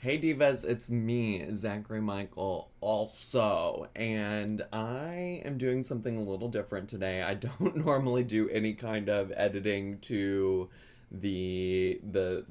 Hey divas, it's me, Zachary Michael, also, and I am doing something a little different today. I don't normally do any kind of editing to the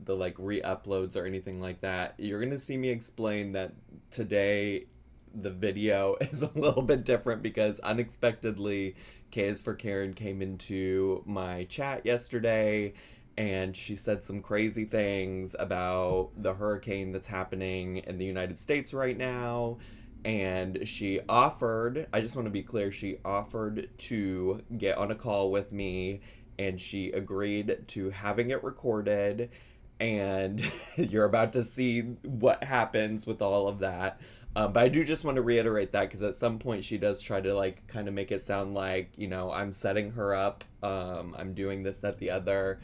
like re-uploads or anything like that. You're gonna see me explain that today the video is a little bit different because unexpectedly K is for Karen came into my chat yesterday and she said some crazy things about the hurricane that's happening in the United States right now. And she offered, I just want to be clear, she offered to get on a call with me and she agreed to having it recorded. And you're about to see what happens with all of that. But I do just want to reiterate that because at some point she does try to like kind of make it sound like, I'm setting her up. I'm doing this, that, the other,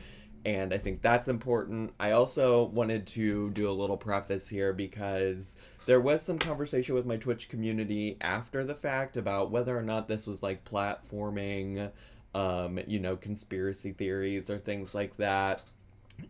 and I think that's important. I also wanted to do a little preface here because there was some conversation with my Twitch community after the fact about whether or not this was like platforming, conspiracy theories or things like that.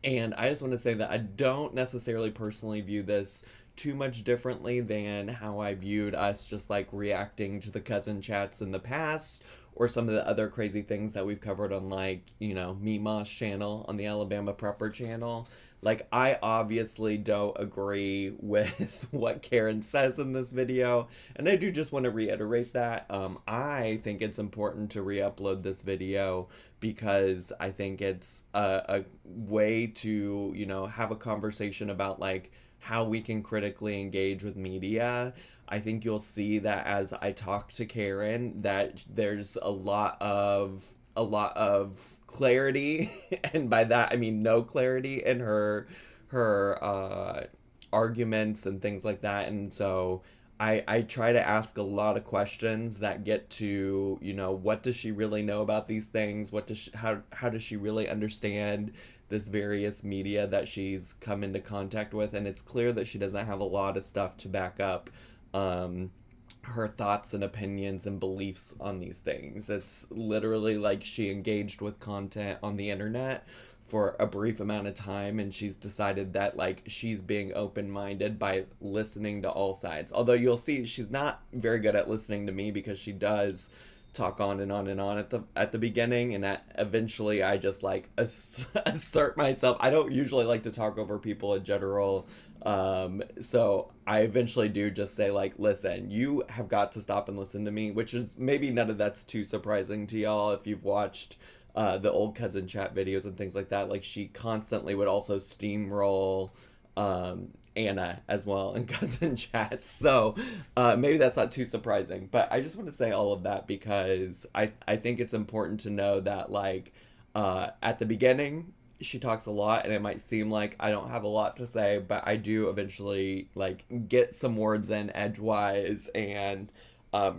And I just want to say that I don't necessarily personally view this too much differently than how I viewed us just like reacting to the cousin chats in the past or some of the other crazy things that we've covered on like, Mima's channel, on the Alabama Prepper channel. Like, I obviously don't agree with what Karen says in this video, and I do just want to reiterate that. I think it's important to re upload this video because I think it's a way to, have a conversation about like how we can critically engage with media. I think you'll see that as I talk to Karen that there's a lot of clarity and by that I mean no clarity in her arguments and things like that. And so I try to ask a lot of questions that get to, what does she really know about these things? How does she really understand this various media that she's come into contact with? And it's clear that she doesn't have a lot of stuff to back up um, her thoughts and opinions and beliefs on these things. It's literally like she engaged with content on the internet for a brief amount of time and she's decided that like she's being open-minded by listening to all sides. Although you'll see she's not very good at listening to me because she does talk on and on and on at the beginning, and eventually I just like assert myself. I don't usually like to talk over people in general, so I eventually do just say like, listen, you have got to stop and listen to me, which is maybe none of that's too surprising to y'all if you've watched the old cousin chat videos and things like that. Like, she constantly would also steamroll Anna as well in cousin chats. So maybe that's not too surprising. But I just want to say all of that because I think it's important to know that, like, at the beginning, she talks a lot, and it might seem like I don't have a lot to say, but I do eventually, like, get some words in edgewise and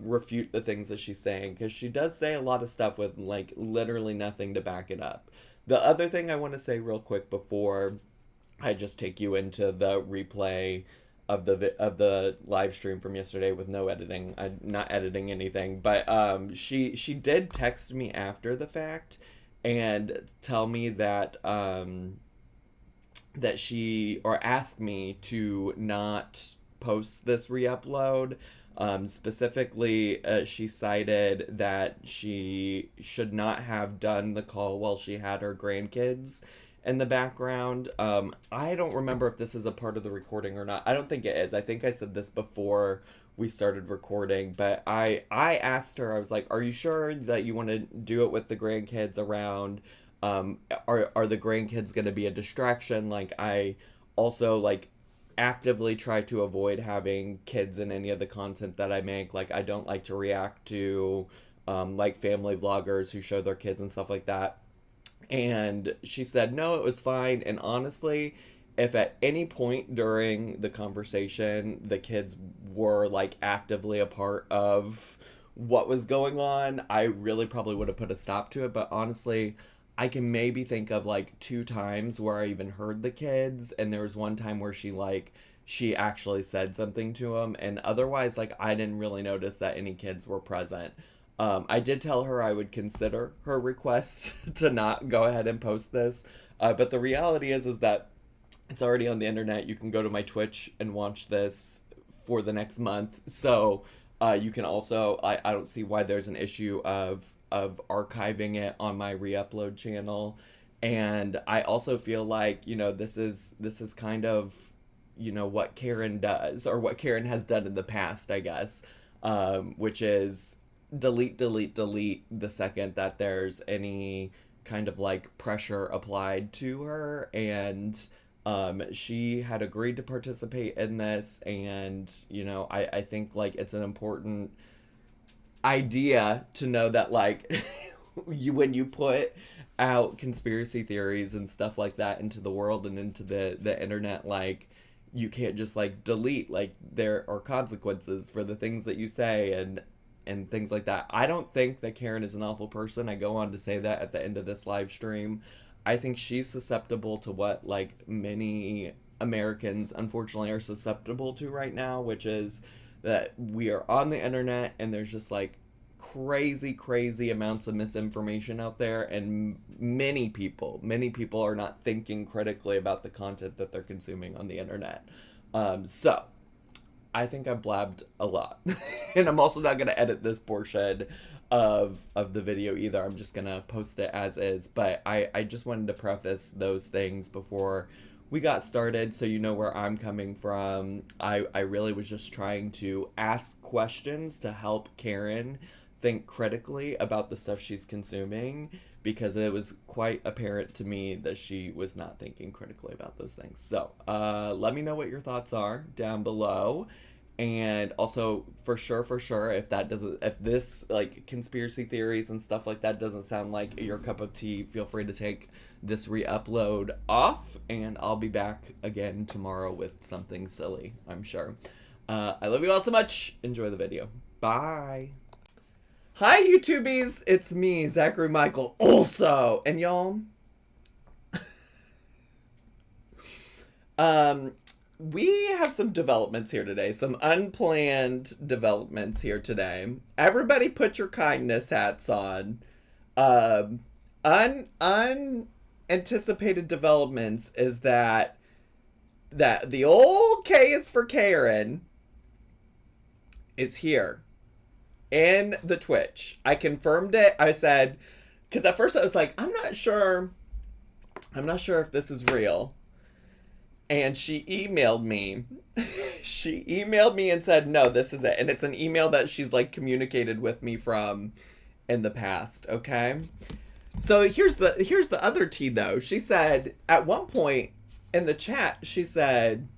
refute the things that she's saying because she does say a lot of stuff with, like, literally nothing to back it up. The other thing I want to say real quick before I just take you into the replay of the live stream from yesterday with no editing. I'm not editing anything, but she did text me after the fact and tell me that she or ask me to not post this re-upload. Specifically, she cited that she should not have done the call while she had her grandkids in the background. I don't remember if this is a part of the recording or not. I don't think it is. I think I said this before we started recording, but I asked her. I was like, "Are you sure that you want to do it with the grandkids around? Are the grandkids going to be a distraction?" Like, I also like actively try to avoid having kids in any of the content that I make. Like, I don't like to react to like family vloggers who show their kids and stuff like that. And she said, no, it was fine. And honestly, if at any point during the conversation the kids were like actively a part of what was going on, I really probably would have put a stop to it. But honestly, I can maybe think of like two times where I even heard the kids. And there was one time where she actually said something to them. And otherwise, like, I didn't really notice that any kids were present. I did tell her I would consider her request to not go ahead and post this, but the reality is that It's already on the internet. You can go to my Twitch and watch this for the next month. So you can also, I don't see why there's an issue of archiving it on my re-upload channel. And I also feel like, you know, this is kind of, you know, what Karen does, or what Karen has done in the past, I guess, which is delete, delete, delete the second that there's any kind of like pressure applied to her. And she had agreed to participate in this, and you know, I think like it's an important idea to know that like when you put out conspiracy theories and stuff like that into the world and into the internet, like you can't just like delete, like there are consequences for the things that you say and things like that. I don't think that Karen is an awful person. I go on to say that at the end of this live stream. I think she's susceptible to what like many Americans unfortunately are susceptible to right now, which is that we are on the internet and there's just like crazy amounts of misinformation out there, and many people are not thinking critically about the content that they're consuming on the internet. So I think I blabbed a lot. And I'm also not going to edit this portion of the video either. I'm just going to post it as is. But I just wanted to preface those things before we got started, so you know where I'm coming from. I really was just trying to ask questions to help Karen think critically about the stuff she's consuming, because it was quite apparent to me that she was not thinking critically about those things. So let me know what your thoughts are down below. And also, for sure, if this like conspiracy theories and stuff like that doesn't sound like your cup of tea, feel free to take this re-upload off, and I'll be back again tomorrow with something silly, I'm sure. I love you all so much. Enjoy the video. Bye. Hi, YouTubies. It's me, Zachary Michael, also. And y'all, we have some developments here today, some unplanned developments here today. Everybody put your kindness hats on. Unanticipated developments is that the old K is for Karen is here in the Twitch. I confirmed it. I said, because at first I was like, I'm not sure if this is real. And she emailed me. She emailed me and said, no, this is it. And it's an email that she's like communicated with me from in the past, okay? So here's the other tea though. She said at one point in the chat, she said,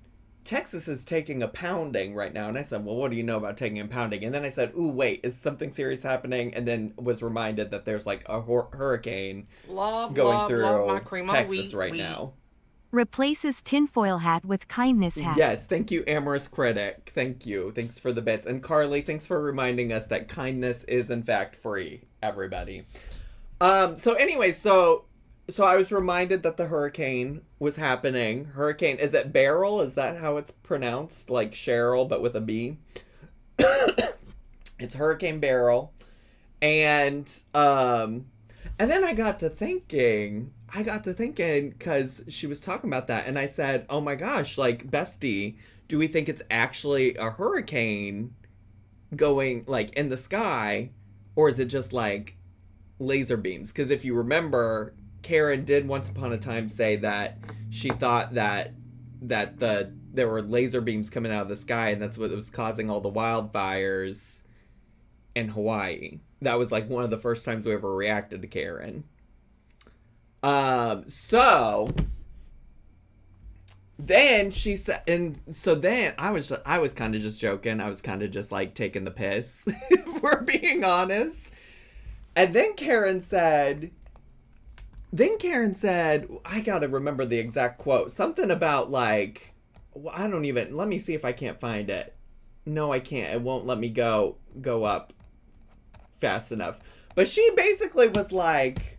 Texas is taking a pounding right now. And I said, well, what do you know about taking a pounding? And then I said, ooh, wait, is something serious happening? And then was reminded that there's like a hurricane going through Texas right now. Replaces tinfoil hat with kindness hat. Yes, thank you, Amorous Critic. Thank you. Thanks for the bits. And Carly, thanks for reminding us that kindness is in fact free, everybody. So anyway, so I was reminded that the hurricane was happening. Hurricane, is it Beryl? Is that how it's pronounced? Like Cheryl, but with a B? It's Hurricane Beryl. And then I got to thinking, because she was talking about that, and I said, oh my gosh, like, bestie, do we think it's actually a hurricane going, like, in the sky, or is it just, like, laser beams? Because if you remember, Karen did once upon a time say that she thought that there were laser beams coming out of the sky, and that's what was causing all the wildfires in Hawaii. That was, like, one of the first times we ever reacted to Karen. So then she said, and so then I was kind of just joking. I was kind of just like taking the piss, if we're being honest. And then Karen said, I gotta remember the exact quote. Something about like, well, let me see if I can't find it. No, I can't. It won't let me go up fast enough. But she basically was like,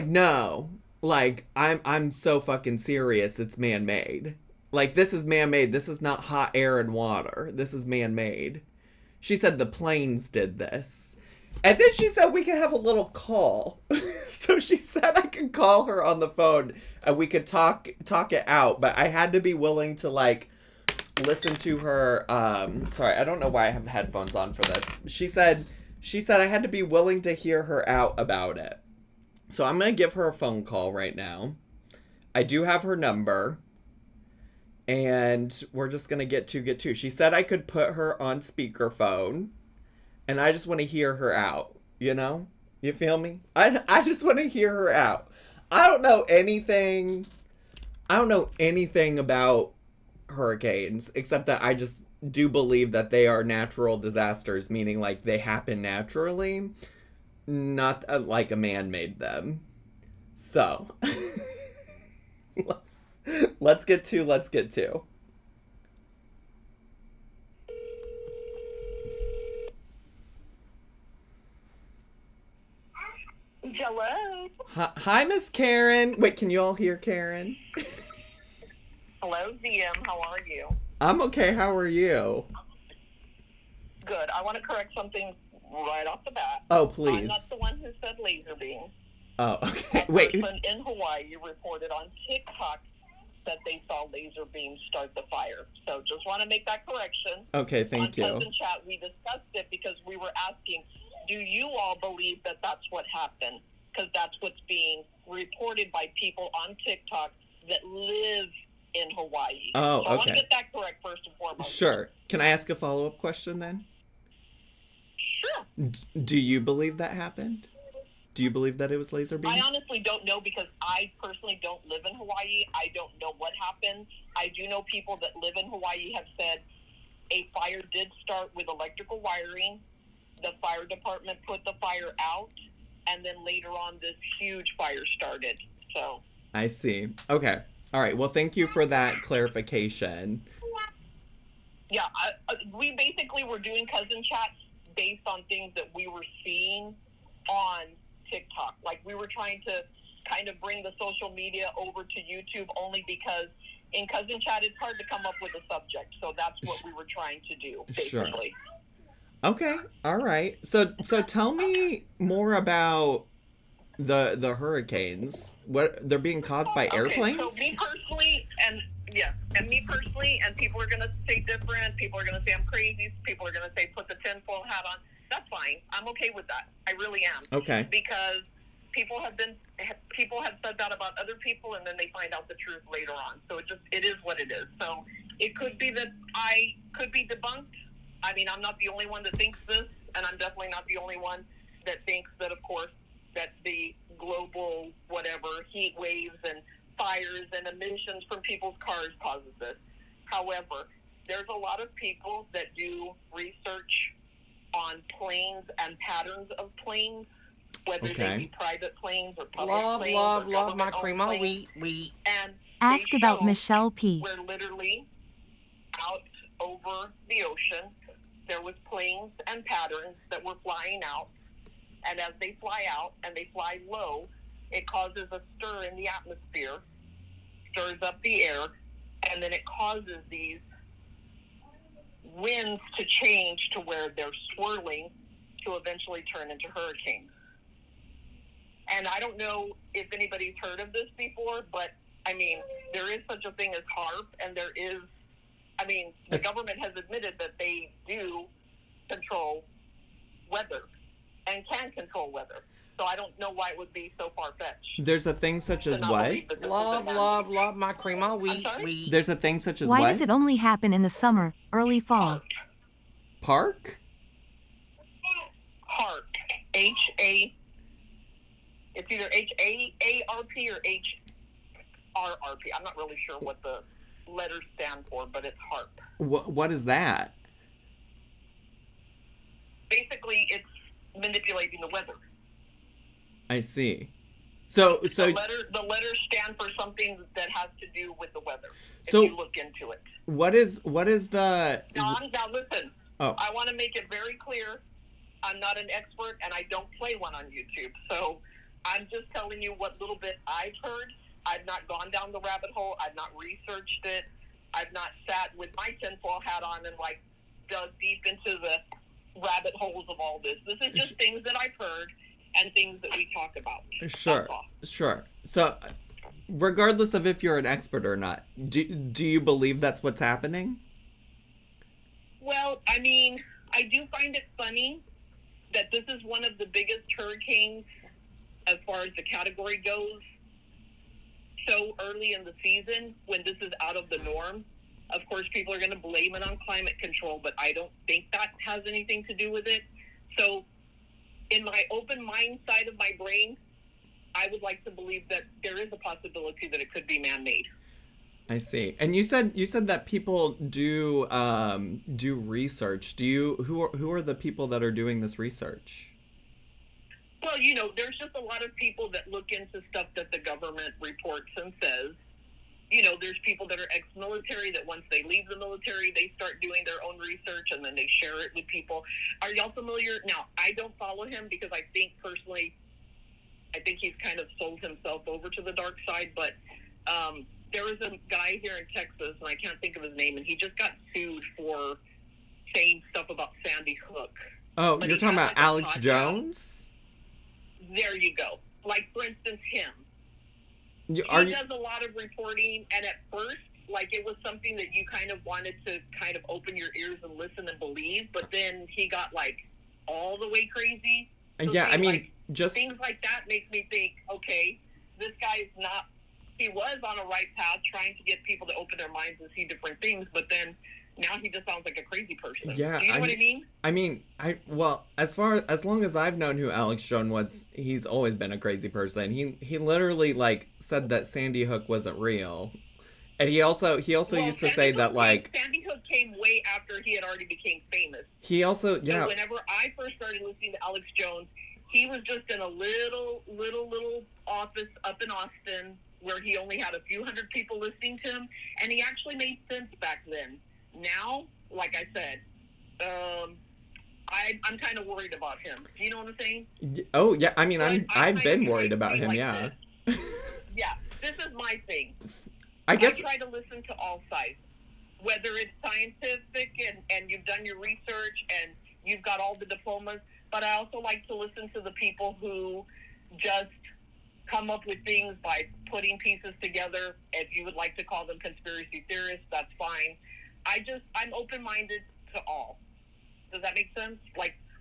no, like, I'm so fucking serious, it's man-made. Like, this is man-made. This is not hot air and water. This is man-made. She said the planes did this. And then she said we could have a little call. So she said I could call her on the phone and we could talk it out, but I had to be willing to like listen to her. Sorry, I don't know why I have headphones on for this. She said I had to be willing to hear her out about it. So I'm gonna give her a phone call right now. I do have her number, and we're just gonna get to. She said I could put her on speakerphone, and I just want to hear her out. You know, you feel me? I just want to hear her out. I don't know anything. I don't know anything about hurricanes except that I just do believe that they are natural disasters, meaning like they happen naturally, not like a man made them. So, let's get to. Hello. Hi, Miss Karen. Wait, can you all hear Karen? Hello, ZM. How are you? I'm okay. How are you? Good. I want to correct something right off the bat. Oh, please. I'm not the one who said laser beams. Oh, okay. A Wait. person in Hawaii reported on TikTok that they saw laser beams start the fire. So just want to make that correction. Okay, thank you. On Cousin Chat, we discussed it because we were asking, do you all believe that that's what happened? Because that's what's being reported by people on TikTok that live in Hawaii. Oh, so I want to okay. get that correct first and foremost. Sure. Can I ask a follow-up question then? Sure. Do you believe that happened? Do you believe that it was laser beams? I honestly don't know because I personally don't live in Hawaii. I don't know what happened. I do know people that live in Hawaii have said a fire did start with electrical wiring. The fire department put the fire out, and then later on this huge fire started. So I see. Okay. All right. Well, thank you for that clarification. yeah, we basically were doing cousin chats based on things that we were seeing on TikTok. Like we were trying to kind of bring the social media over to YouTube only because in cousin chat it's hard to come up with a subject. So that's what we were trying to do, basically. Sure. Okay. All right. So tell me more about the hurricanes. What they're being caused by airplanes? So me personally, and people are going to say different. People are going to say I'm crazy. People are going to say put the tinfoil hat on. That's fine. I'm okay with that. I really am. Okay. Because people have said that about other people, and then they find out the truth later on. So it is what it is. So it could be that I could be debunked. I mean, I'm not the only one that thinks this, and I'm definitely not the only one that thinks that, of course, that the global whatever heat waves and fires and emissions from people's cars causes this. However, there's a lot of people that do research on planes and patterns of planes, whether they be private planes or public planes. Love my crema wheat. And Ask about Michelle P. Where literally out over the ocean, there was planes and patterns that were flying out. And as they fly out and they fly low, it causes a stir in the atmosphere, stirs up the air, and then it causes these winds to change to where they're swirling to eventually turn into hurricanes. And I don't know if anybody's heard of this before, but, I mean, there is such a thing as HARP, and there is, I mean, the government has admitted that they do control weather and can control weather. So I don't know why it would be so far-fetched. There's a thing such as what? Love my crema wheat. There's a thing such as Why what? does it only happen in the summer, early fall? Park? HARP. H-A. It's either H-A-A-R-P or H-R-R-P. I'm not really sure what the letters stand for, but it's HARP. What is that? Basically, it's manipulating the weather. I see. So the letters stand for something that has to do with the weather. So if you look into it. What is the? Now listen. Oh. I want to make it very clear. I'm not an expert, and I don't play one on YouTube. So I'm just telling you what little bit I've heard. I've not gone down the rabbit hole. I've not researched it. I've not sat with my tinfoil hat on and dug deep into the rabbit holes of all this. This is just things that I've heard, and things that we talk about. Sure, sure. So, regardless of if you're an expert or not, do you believe that's what's happening? Well, I mean, I do find it funny that this is one of the biggest hurricanes as far as the category goes so early in the season when this is out of the norm. Of course, people are going to blame it on climate control, but I don't think that has anything to do with it. So in my open mind side of my brain, I would like to believe that there is a possibility that it could be man-made. I see. And you said that people do research. Who are the people that are doing this research? Well, there's just a lot of people that look into stuff that the government reports and says. There's people that are ex-military that once they leave the military, they start doing their own research and then they share it with people. Are y'all familiar? Now, I don't follow him because I think he's kind of sold himself over to the dark side, but there was a guy here in Texas, and I can't think of his name, and he just got sued for saying stuff about Sandy Hook. Oh, you're talking about Alex Jones? There you go. Like, for instance, him. He does a lot of reporting, and at first, it was something that you kind of wanted to kind of open your ears and listen and believe, but then he got, all the way crazy. So yeah, I mean, just... Things like that makes me think, okay, this guy's not... He was on a right path trying to get people to open their minds and see different things, but then now he just sounds like a crazy person. Yeah, do you know what I mean? As long as I've known who Alex Jones was, he's always been a crazy person. He literally said that Sandy Hook wasn't real, and he also used to say that Sandy Hook came way after he had already became famous. He also So whenever I first started listening to Alex Jones, he was just in a little office up in Austin where he only had a few hundred people listening to him, and he actually made sense back then. Now, like I said, I'm kind of worried about him. Do you know what I'm saying? Oh, yeah. I mean, I've been worried about him, yeah. Yeah, this is my thing. I guess... I try to listen to all sides, whether it's scientific and you've done your research and you've got all the diplomas, but I also like to listen to the people who just come up with things by putting pieces together. If you would like to call them conspiracy theorists, that's fine. I'm open-minded to all. Does that make sense?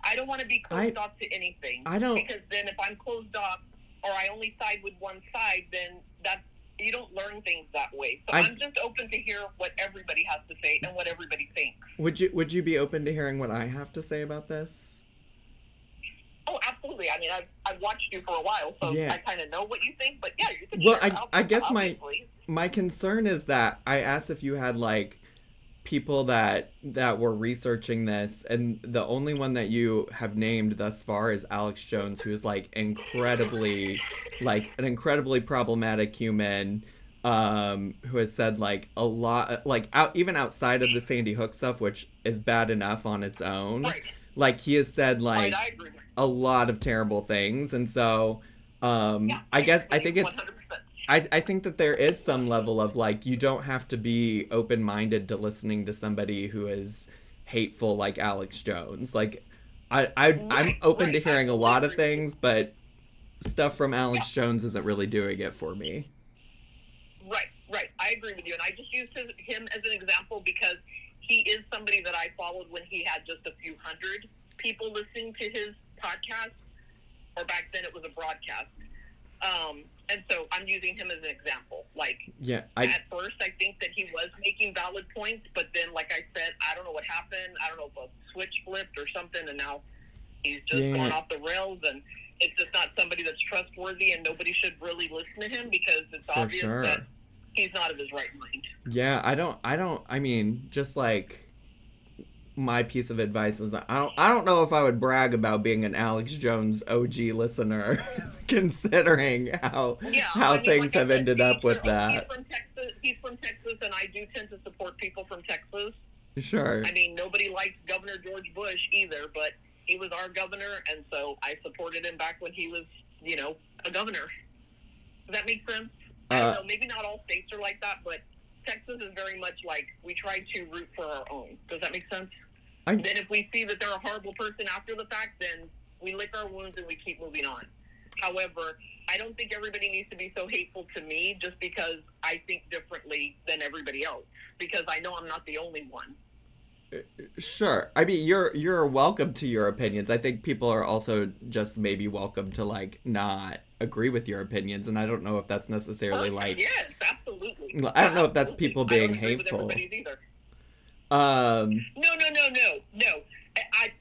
I don't want to be closed off to anything. I don't... Because then if I'm closed off or I only side with one side, then you don't learn things that way. So I'm just open to hear what everybody has to say and what everybody thinks. Would you be open to hearing what I have to say about this? Oh, absolutely. I mean, I've watched you for a while, so yeah. I kind of know what you think. But yeah, you can Well, share I guess obviously. my concern is that I asked if you had people that were researching this, and the only one that you have named thus far is Alex Jones, who's an incredibly problematic human, who has said a lot, even outside of the Sandy Hook stuff, which is bad enough on its own. Right. He has said Right, I agree. a lot of terrible things, and so Yeah, I think it's 100%. I think that there is some level of you don't have to be open-minded to listening to somebody who is hateful like Alex Jones. I'm open to hearing a lot of things, but stuff from Alex Jones isn't really doing it for me. Right. I agree with you, and I just used him as an example because he is somebody that I followed when he had just a few hundred people listening to his podcast, or back then it was a broadcast. And so I'm using him as an example. At first, I think that he was making valid points, but then, like I said, I don't know what happened. I don't know if a switch flipped or something, and now he's just gone off the rails, and it's just not somebody that's trustworthy, and nobody should really listen to him because it's obvious that he's not of his right mind. Yeah, I mean, just my piece of advice is that I don't know if I would brag about being an Alex Jones OG listener, considering how things have ended up with that. He's from Texas, and I do tend to support people from Texas. Sure. I mean, nobody likes Governor George Bush either, but he was our governor, and so I supported him back when he was, a governor. Does that make sense? I don't know. Maybe not all states are like that, but Texas is very much we try to root for our own. Does that make sense? Then if we see that they're a horrible person after the fact, then We lick our wounds and we keep moving on. However, I don't think everybody needs to be so hateful to me just because I think differently than everybody else, because I know I'm not the only one. Sure. I mean, you're welcome to your opinions. I think people are also just maybe welcome to like not agree with your opinions, and I don't know if that's necessarily like. Yes, absolutely. I don't know if that's people being I don't agree hateful. with everybody's either. Um. No.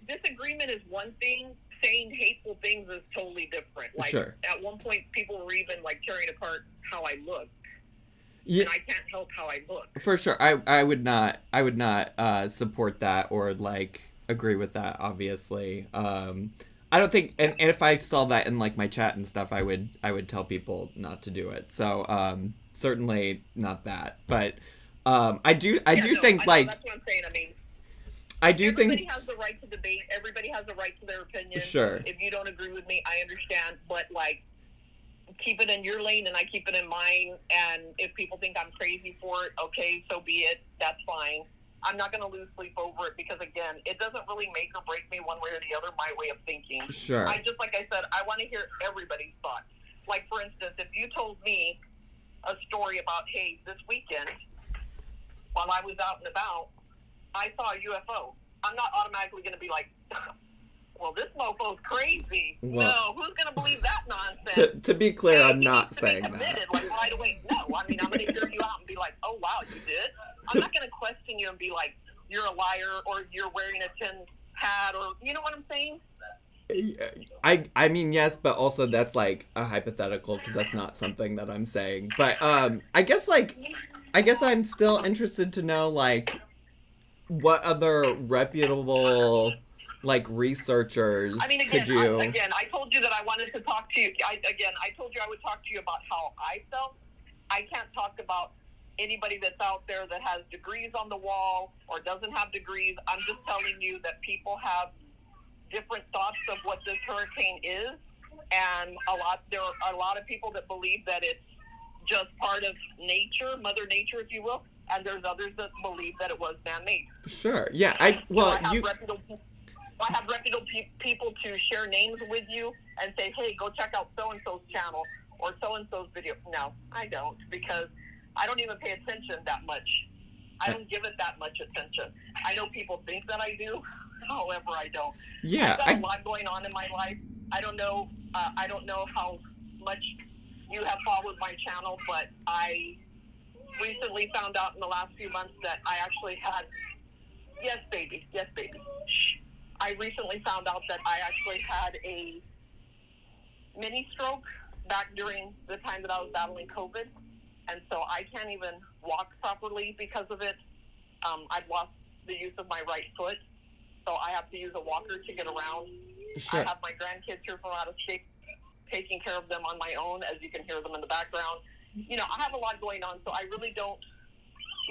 Disagreement is one thing. Saying hateful things is totally different. Like, sure. At one point, people were even like tearing apart how I look. Yeah. And I can't help how I look. For sure. I would not support that or like agree with that, obviously. I don't think, and if I saw that in like my chat and stuff, I would tell people not to do it. So certainly not that. But I do think like that's what I'm saying. I mean, I do everybody think has the right to debate. Everybody has the right to their opinion. Sure. If you don't agree with me, I understand. But like, keep it in your lane and I keep it in mine. And if people think I'm crazy for it, okay, so be it. That's fine. I'm not going to lose sleep over it because, again, it doesn't really make or break me one way or the other, my way of thinking. Sure. Like I said, I want to hear everybody's thoughts. Like, for instance, if you told me a story about, hey, this weekend, while I was out and about, I saw a UFO. I'm not automatically going to be like, well, this mofo's crazy. Well, no, who's going to believe that nonsense? To be clear, I'm you not need to saying be committed, like right away. No, I mean, I'm going to hear you out and be like, oh, wow, you did? I'm not going to question you and be like, you're a liar or you're wearing a tin hat or, you know what I'm saying? I mean, yes, but also that's like a hypothetical because that's not something that I'm saying. But I guess I'm still interested to know like what other reputable like researchers could you? Again, I told you that I wanted to talk to you. I told you I would talk to you about how I felt. I can't talk about anybody that's out there that has degrees on the wall or doesn't have degrees. I'm just telling you that people have different thoughts of what this hurricane is, and there are a lot of people that believe that it's just part of nature, Mother Nature, if you will, and there's others that believe that it was man-made. Sure. Yeah. I have reputable people to share names with you and say, hey, go check out so-and-so's channel or so-and-so's video. No, I don't, because I don't even pay attention that much. I don't give it that much attention. I know people think that I do. However, I don't. Yeah, I've got a lot going on in my life. I don't know how much you have followed my channel, but I recently found out in the last few months that I actually had, yes, baby. Shh. I recently found out that I actually had a mini stroke back during the time that I was battling COVID. And so I can't even walk properly because of it. I've lost the use of my right foot, so I have to use a walker to get around. Sure. I have my grandkids here from out of state, taking care of them on my own, as you can hear them in the background. You know, I have a lot going on, so I really don't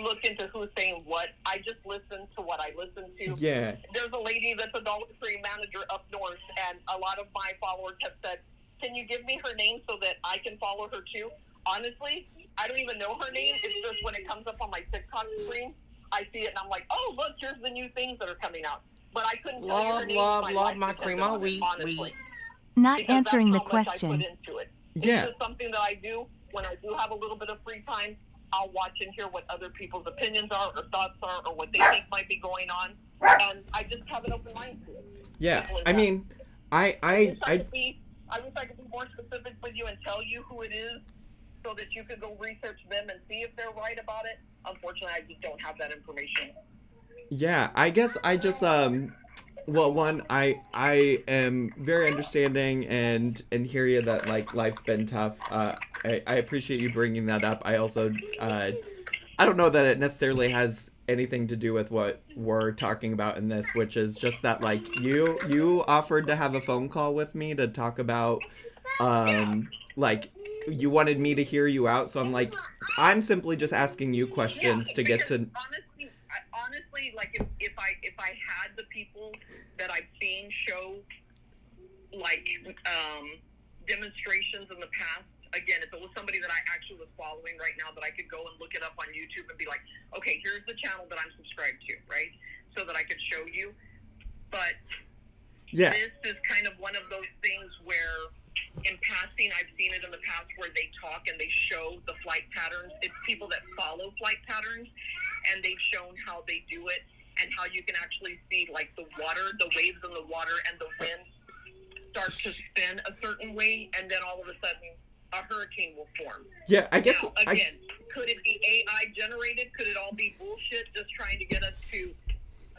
look into who's saying what. I just listen to what I listen to. Yeah. There's a lady that's a Dollar Tree manager up north, and a lot of my followers have said, can you give me her name so that I can follow her too? Honestly, I don't even know her name. It's just when it comes up on my TikTok screen, I see it and I'm like, oh, look, here's the new things that are coming out. But I couldn't tell you her name. Love my crema wheat. Not because answering the that's how much question. I put into it. Yeah. It's just something that I do when I do have a little bit of free time. I'll watch and hear what other people's opinions are or thoughts are or what they think might be going on. And I just have an open mind to it. Yeah. I mean, I wish I could be more specific with you and tell you who it is, so that you could go research them and see if they're right about it. Unfortunately, I just don't have that information. Yeah, I guess I just well, one, I am very understanding and hear you that like life's been tough. I appreciate you bringing that up. I also I don't know that it necessarily has anything to do with what we're talking about in this, which is just that like you offered to have a phone call with me to talk about like you wanted me to hear you out, so I'm like, I'm simply just asking you questions to get to. Honestly, like if I had the people that I've seen show like demonstrations in the past, again, if it was somebody that I actually was following right now, that I could go and look it up on YouTube and be like, okay, here's the channel that I'm subscribed to, right? So that I could show you. But Yeah. This is kind of one of those things where, in passing, I've seen it in the past where they talk and they show the flight patterns. It's people that follow flight patterns, and they've shown how they do it and how you can actually see, like, the water, the waves in the water and the wind start to spin a certain way, and then all of a sudden a hurricane will form. Yeah, I guess. Now, again, could it be AI generated? Could it all be bullshit just trying to get us to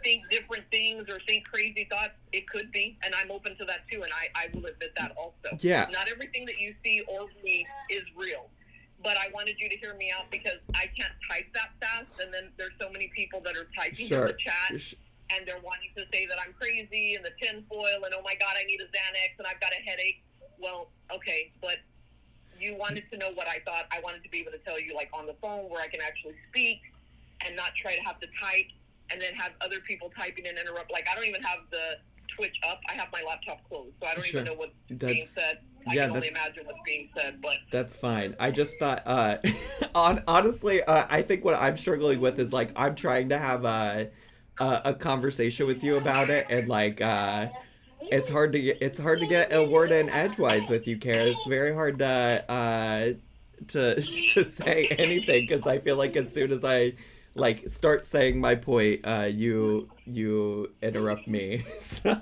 think different things or think crazy thoughts? It could be, and I'm open to that too, and I will admit that also. Yeah. Not everything that you see or read is real. But I wanted you to hear me out because I can't type that fast, and then there's so many people that are typing in the chat, and they're wanting to say that I'm crazy and the tinfoil, and oh my God, I need a Xanax, and I've got a headache. Well, okay, but you wanted to know what I thought. I wanted to be able to tell you, like, on the phone where I can actually speak and not try to have to type and then have other people typing and interrupt. Like, I don't even have the Twitch up. I have my laptop closed, so I don't even know what's being said. I can only imagine what's being said, but... That's fine. I just thought, honestly, I think what I'm struggling with is, like, I'm trying to have a conversation with you about it, and, like, it's hard to get a word in edgewise with you, Kara. It's very hard to say anything, because I feel like as soon as I, like, start saying my point, you interrupt me. So,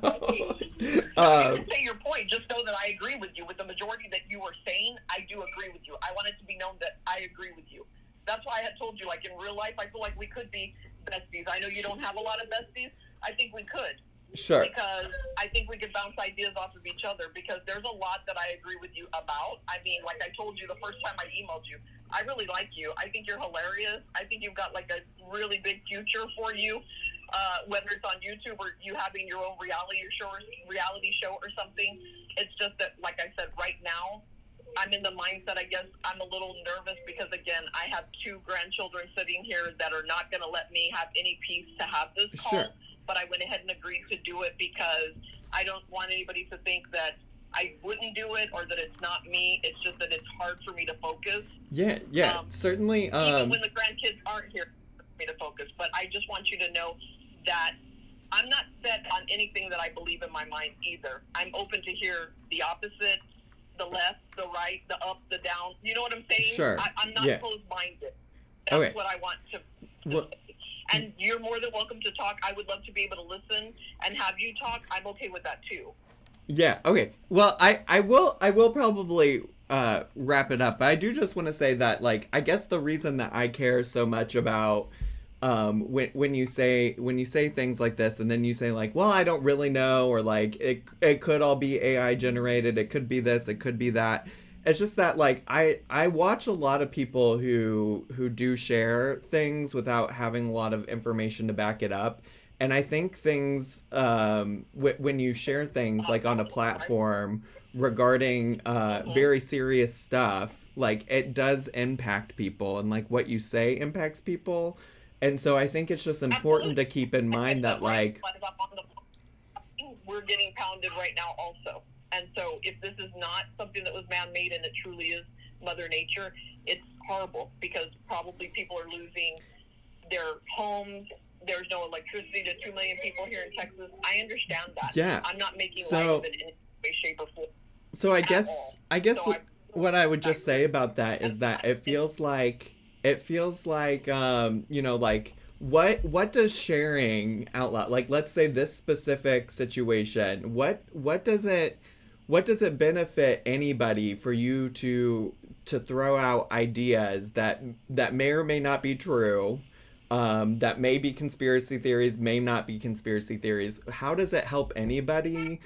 you can say your point. Just know that I agree with you. With the majority that you were saying, I do agree with you. I want it to be known that I agree with you. That's why I had told you, like, in real life, I feel like we could be besties. I know you don't have a lot of besties. I think we could. Sure. Because I think we could bounce ideas off of each other, because there's a lot that I agree with you about. I mean, like I told you the first time I emailed you, I really like you. I think you're hilarious. I think you've got, like, a really big future for you, whether it's on YouTube or you having your own reality show or something. It's just that, like I said, right now, I'm in the mindset, I guess, I'm a little nervous because, again, I have 2 grandchildren sitting here that are not going to let me have any peace to have this call. Sure. But I went ahead and agreed to do it because I don't want anybody to think that I wouldn't do it or that it's not me. It's just that it's hard for me to focus. Yeah, certainly. Even when the grandkids aren't here for me to focus. But I just want you to know that I'm not set on anything that I believe in my mind either. I'm open to hear the opposite, the left, the right, the up, the down. You know what I'm saying? Sure. I'm not closed-minded. That's Okay. what I want to... Well, and you're more than welcome to talk. I would love to be able to listen and have you talk. I'm okay with that too. Yeah, okay. Well, I will probably wrap it up, but I do just want to say that, like, I guess the reason that I care so much about when you say things like this, and then you say, like, well, I don't really know, or like it could all be AI generated, it could be this, it could be that. It's just that, like, I watch a lot of people who do share things without having a lot of information to back it up. And I think things, when you share things, like, on a platform regarding very serious stuff, like, it does impact people, and, like, what you say impacts people. And so I think it's just important to keep in mind that, like... We're getting pounded right now also. And so if this is not something that was man-made and it truly is Mother Nature, it's horrible, because probably people are losing their homes. There's no electricity to 2 million people here in Texas. I understand that. Yeah. I'm not making light of it in any way, shape, or form. So I guess what I would just say about that is that it feels like you know, like, what does sharing out loud, like, let's say this specific situation, what does it benefit anybody for you to throw out ideas that may or may not be true, that may be conspiracy theories, may not be conspiracy theories? How does it help anybody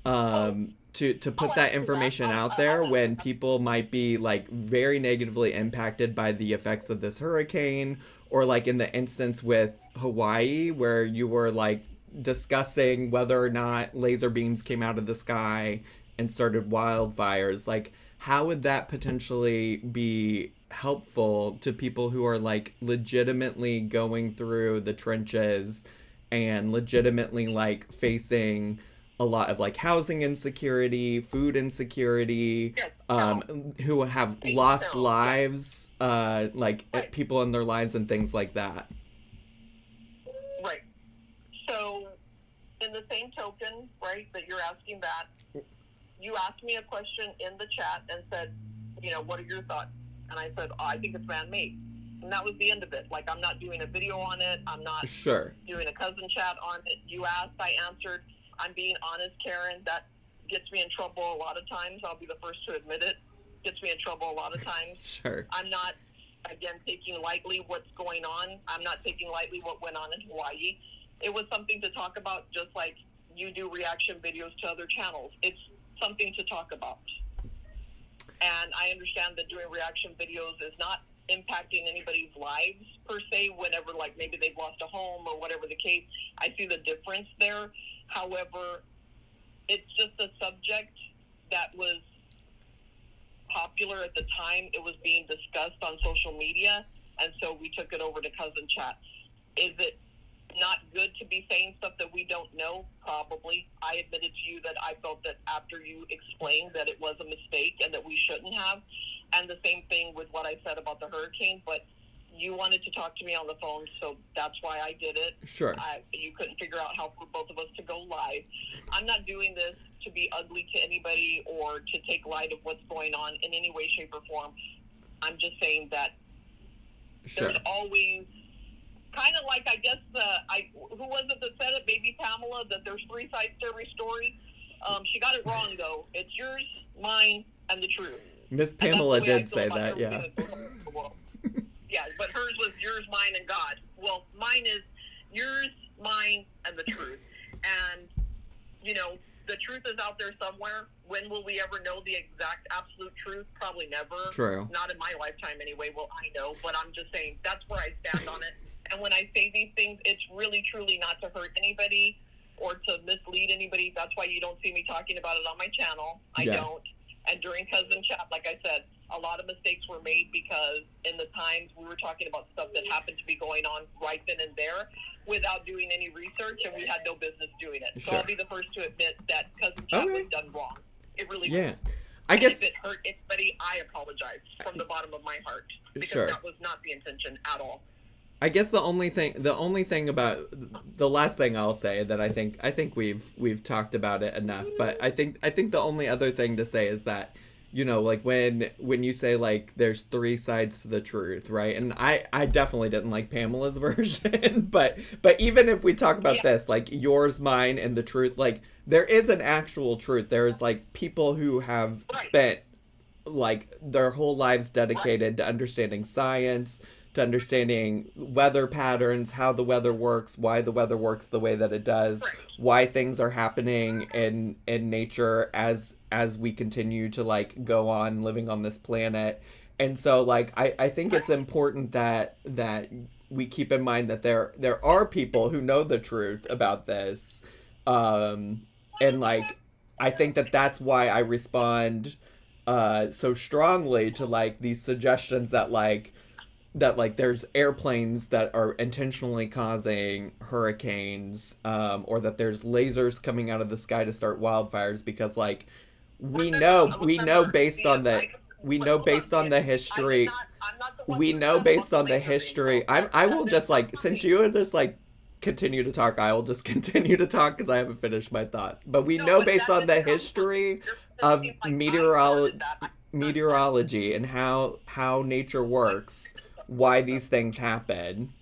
to put that information out there when people might be, like, very negatively impacted by the effects of this hurricane, or like in the instance with Hawaii where you were, like, discussing whether or not laser beams came out of the sky and started wildfires? Like, how would that potentially be helpful to people who are, like, legitimately going through the trenches and legitimately, like, facing a lot of, like, housing insecurity, food insecurity, who have lost lives, like, people in their lives and things like that? Right. So in the same token, right, that you're asking that, you asked me a question in the chat and said, what are your thoughts? And I said, I think it's man-made. And that was the end of it. Like, I'm not doing a video on it. I'm not doing a cousin chat on it. You asked, I answered. I'm being honest, Karen. That gets me in trouble a lot of times. I'll be the first to admit it. Gets me in trouble a lot of times. Sure. I'm not, again, taking lightly what's going on. I'm not taking lightly what went on in Hawaii. It was something to talk about, just like you do reaction videos to other channels. It's something to talk about. And I understand that doing reaction videos is not impacting anybody's lives per se, whenever, like, maybe they've lost a home or whatever the case. I see the difference there. However, it's just a subject that was popular at the time it was being discussed on social media, and so we took it over to cousin chat. Is it not good to be saying stuff that we don't know? Probably. I admitted to you that I felt that after you explained that it was a mistake and that we shouldn't have. And the same thing with what I said about the hurricane, but you wanted to talk to me on the phone, so that's why I did it. Sure. You couldn't figure out how for both of us to go live. I'm not doing this to be ugly to anybody or to take light of what's going on in any way, shape, or form. I'm just saying that there's always kind of like, I guess, who was it that said it? Maybe Pamela, that there's three sides to every story. She got it wrong, though. It's yours, mine, and the truth. Miss Pamela did say that, yeah. Yeah, but hers was yours, mine, and God. Well, mine is yours, mine, and the truth. And, the truth is out there somewhere. When will we ever know the exact, absolute truth? Probably never. True. Not in my lifetime anyway. Well, I know, but I'm just saying that's where I stand on it. And when I say these things, it's really, truly not to hurt anybody or to mislead anybody. That's why you don't see me talking about it on my channel. I don't. And during cousin chat, like I said, a lot of mistakes were made because in the times we were talking about stuff that happened to be going on right then and there without doing any research, and we had no business doing it. So I'll be the first to admit that cousin chat was done wrong. It really was. I guess if it hurt anybody, I apologize from the bottom of my heart, because that was not the intention at all. I guess the only thing about the last thing I'll say that I think we've talked about it enough, but I think the only other thing to say is that, like when you say, like, there's three sides to the truth, right? And I definitely didn't like Pamela's version, but even if we talk about this, like yours, mine, and the truth, like there is an actual truth. There's like people who have spent like their whole lives dedicated to understanding science, to understanding weather patterns, how the weather works, why the weather works the way that it does, why things are happening in nature as we continue to like go on living on this planet. And so like I think it's important that we keep in mind that there are people who know the truth about this, and like I think that's why I respond so strongly to like these suggestions that there's airplanes that are intentionally causing hurricanes, or that there's lasers coming out of the sky to start wildfires, because like we know based on the history, I will just like, since you would just like continue to talk, I will just continue to talk because I haven't finished my thought. But we know based on the history of meteorology and how nature works, why these things happen.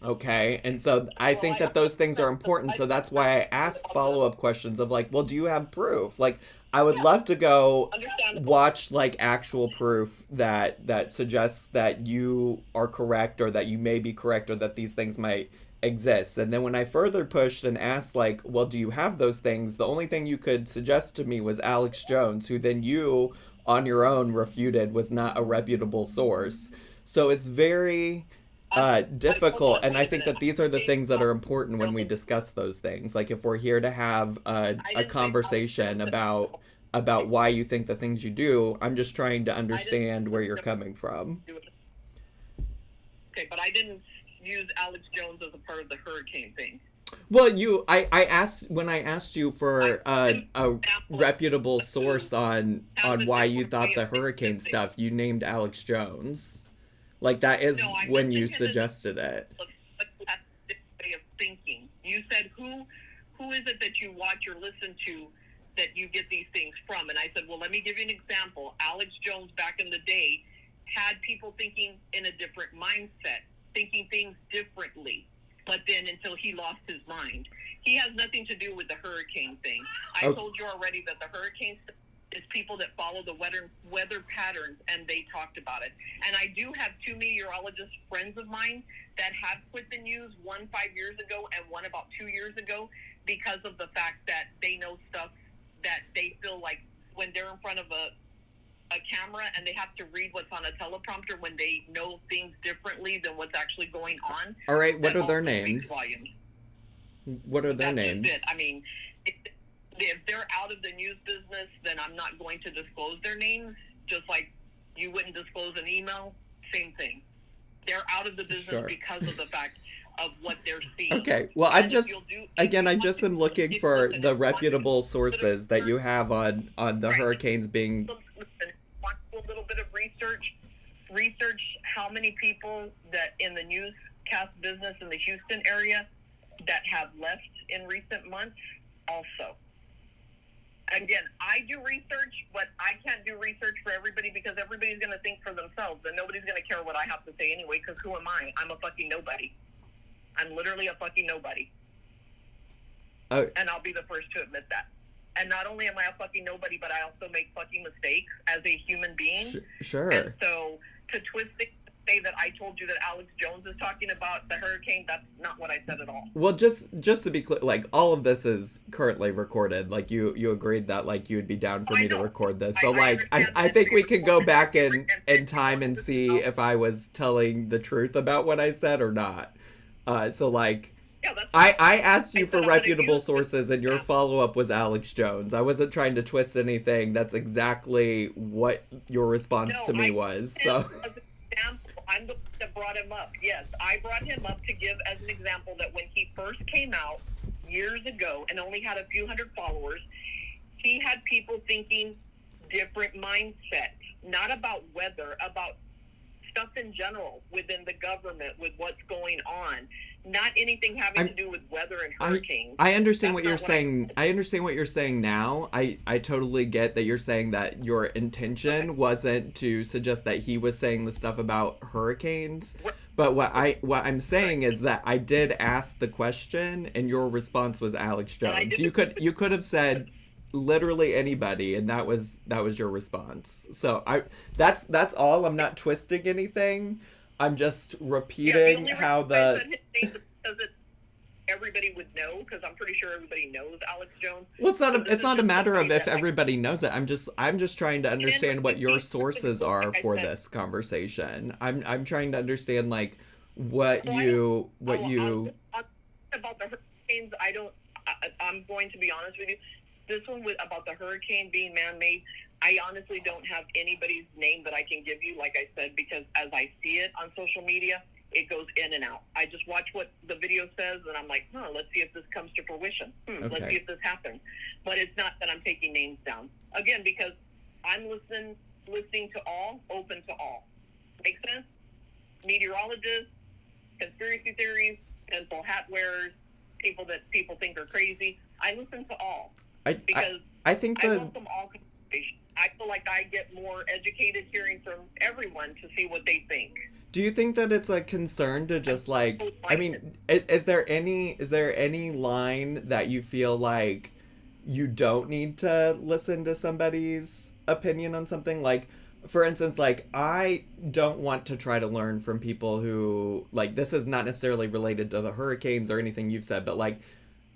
Okay, and so I think that those things are important, so that's why I ask follow-up questions of like, well, do you have proof? Like, I would love to go watch like actual proof that suggests that you are correct, or that you may be correct, or that these things might exist. And then when I further pushed and asked like, well, do you have those things, the only thing you could suggest to me was Alex Jones, who then you on your own refuted was not a reputable source. So it's very difficult, and I think that these are the things that are important when we discuss those things. Like if we're here to have a conversation about why you think the things you do, I'm just trying to understand where you're coming from. Okay, but I didn't use Alex Jones as a part of the hurricane thing. Well, I asked you for a reputable source on why you thought the hurricane stuff, you named Alex Jones. Like that is when you suggested it. Way of thinking. You said who is it that you watch or listen to that you get these things from? And I said, well, let me give you an example. Alex Jones back in the day had people thinking in a different mindset, thinking things differently. But then until he lost his mind. He has nothing to do with the hurricane thing. I told you already that the hurricane is people that follow the weather patterns, and they talked about it. And I do have 2 meteorologist friends of mine that have quit the news, one 5 years ago and one about 2 years ago, because of the fact that they know stuff that they feel like when they're in front of a camera and they have to read what's on a teleprompter, when they know things differently than what's actually going on. All right, what are their names? What are their names? Just it. I mean, if they're out of the news business, then I'm not going to disclose their names, just like you wouldn't disclose an email. Same thing. They're out of the business because of the fact of what they're seeing. Okay, well, I just am looking for the reputable sources that you have on the hurricanes being... Want a little bit of research how many people that in the newscast business in the Houston area that have left in recent months also. Again, I do research, but I can't do research for everybody because everybody's going to think for themselves, and nobody's going to care what I have to say anyway, because who am I? I'm a fucking nobody. I'm literally a fucking nobody. And I'll be the first to admit that. And not only am I a fucking nobody, but I also make fucking mistakes as a human being. Sure. And so to twist it, say that I told you that Alex Jones is talking about the hurricane, that's not what I said at all. Well, just to be clear, like, all of this is currently recorded. Like, you agreed that, like, you would be down for me to record this. So, I think we could go back in time and see if I was telling the truth about what I said or not. So, like... Yeah, I asked you for reputable sources, and your follow-up was Alex Jones. I wasn't trying to twist anything. That's exactly what your response to me was. So, as an example, I'm the one that brought him up. Yes, I brought him up to give as an example that when he first came out years ago and only had a few hundred followers, he had people thinking different mindset, not about weather, about stuff in general within the government with what's going on. Not anything having to do with weather and hurricanes. I understand what you're saying. I understand what you're saying now. I totally get that you're saying that your intention wasn't to suggest that he was saying the stuff about hurricanes. But what I'm saying is that I did ask the question, and your response was Alex Jones. You could have said literally anybody, and that was your response. So that's all. I'm not twisting anything. I'm just repeating how the... Because everybody would know, because I'm pretty sure everybody knows Alex Jones. Well, it's not a matter of if everybody knows it. I'm just trying to understand what your sources are for this conversation. I'm trying to understand, like, what you about the hurricanes. I'm going to be honest with you. This one about the hurricane being man-made, I honestly don't have anybody's name that I can give you, like I said, because as I see it on social media, it goes in and out. I just watch what the video says, and I'm like, let's see if this comes to fruition. Let's see if this happens. But it's not that I'm taking names down. Again, because I'm listening to all, open to all. Make sense? Meteorologists, conspiracy theories, pencil hat wearers, people that people think are crazy. I listen to all. Because I want them all conversation. I feel like I get more educated hearing from everyone to see what they think. Do you think that it's a concern to just, like, I mean, is there any line that you feel like you don't need to listen to somebody's opinion on something? Like, for instance, like, I don't want to try to learn from people who, like, this is not necessarily related to the hurricanes or anything you've said, but, like,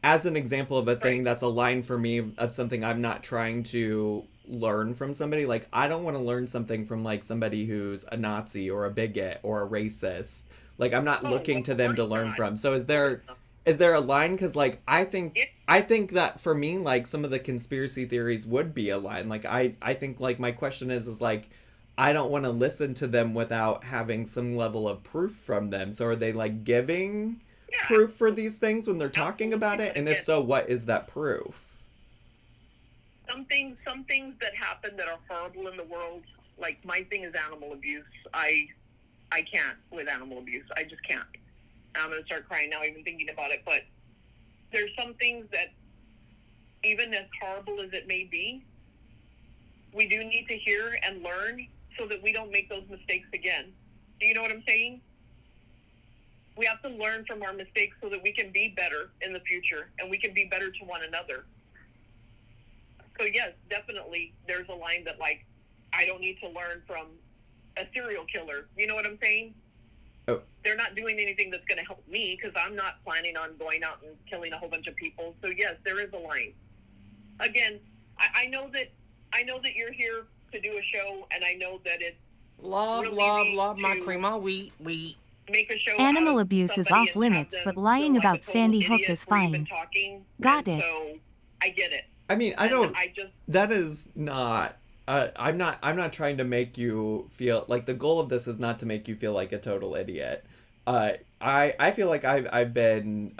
as an example of a thing that's a line for me of something I'm not trying to learn from somebody, like, I don't want to learn something from, like, somebody who's a Nazi or a bigot or a racist. Like, I'm not looking to them to learn from. So is there a line? Because, like, I think that for me, like, some of the conspiracy theories would be a line. Like, I think, like, my question is like, I don't want to listen to them without having some level of proof from them. So are they, like, giving proof for these things when they're talking about it? And if so, what is that proof? Some things that happen that are horrible in the world, like, my thing is animal abuse. I can't with animal abuse. I just can't. I'm going to start crying now even thinking about it. But there's some things that even as horrible as it may be, we do need to hear and learn so that we don't make those mistakes again. Do you know what I'm saying? We have to learn from our mistakes so that we can be better in the future and we can be better to one another. So yes, definitely there's a line that, like, I don't need to learn from a serial killer. You know what I'm saying? Oh. They're not doing anything that's going to help me because I'm not planning on going out and killing a whole bunch of people. So yes, there is a line. Again, I know that you're here to do a show, and I know that it's Love, really love, neat love my to crema wheat. make a show Animal out of abuse is somebody off and have limits, them but feel lying like a about total Sandy Hook idiot is for even fine. talking. Got And it. So I get it. I mean, I And don't. I just That is not. I'm not trying to make you feel like the goal of this is not to make you feel like a total idiot. I feel like I've been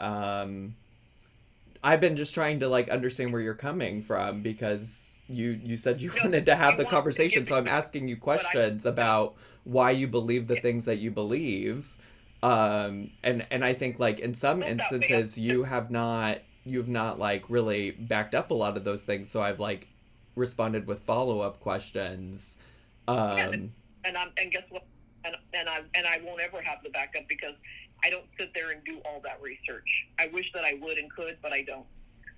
just trying to like understand where you're coming from because you said you wanted to have the conversation, so I'm asking you questions about why you believe the things that you believe. And I think like in some instances you've not like really backed up a lot of those things, so I've like responded with follow-up questions. and guess what? And I won't ever have the backup because I don't sit there and do all that research. I wish that I would and could, but I don't.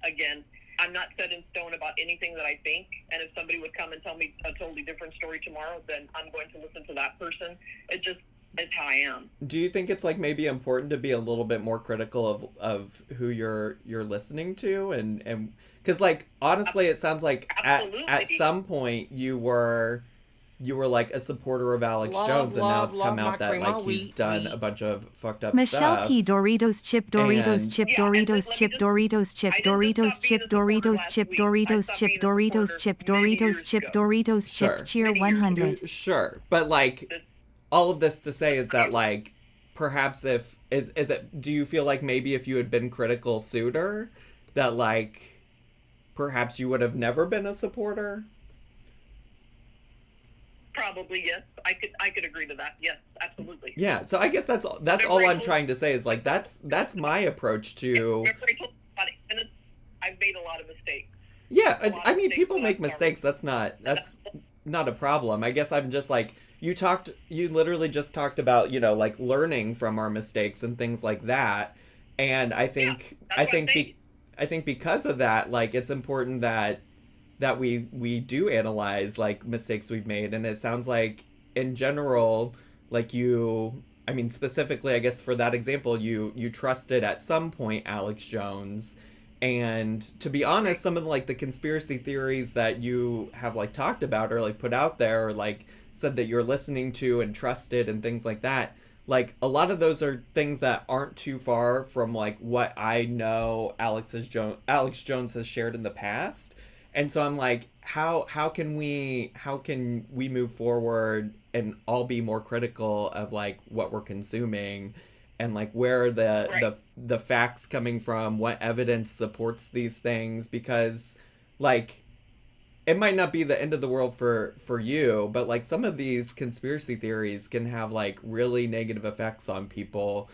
Again, I'm not set in stone about anything that I think, and if somebody would come and tell me a totally different story tomorrow, then I'm going to listen to that person. It's how I am. Do you think it's like maybe important to be a little bit more critical of who you're listening to and because like honestly it sounds like at some point you were like a supporter of Alex Jones, and now it's come out that like he's done a bunch of fucked up Michelle stuff. P. Doritos chip Doritos And- chip Yeah, Doritos let chip me just- Doritos chip I didn't Doritos stop being chip a supporter Doritos last chip week. I Doritos stopped chip being a Doritos supporter chip many Doritos years chip ago. Doritos Sure. chip cheer Many years 100. Sure, but like all of this to say is that like perhaps if is it do you feel like maybe if you had been critical sooner that like perhaps you would have never been a supporter? Probably, yes. I could agree to that. Yes, absolutely. Yeah, so I guess that's all I'm trying to say is like that's my approach to. Remember I told you about it, and I've made a lot of mistakes. Yeah, I mean mistakes people that make I'm mistakes. That's not a problem. I guess I'm just like you literally just talked about, you know, like learning from our mistakes and things like that. And I think I think because of that, like it's important that we do analyze like mistakes we've made, and it sounds like in general like I mean specifically I guess for that example you trusted at some point Alex Jones, and to be honest some of like the conspiracy theories that you have like talked about or like put out there or like said that you're listening to and trusted and things like that, like a lot of those are things that aren't too far from like what I know Alex Jones has shared in the past. And so I'm like, how can we move forward and all be more critical of like what we're consuming, and like where are the facts coming from, what evidence supports these things, because like it might not be the end of the world for you, but like some of these conspiracy theories can have like really negative effects on people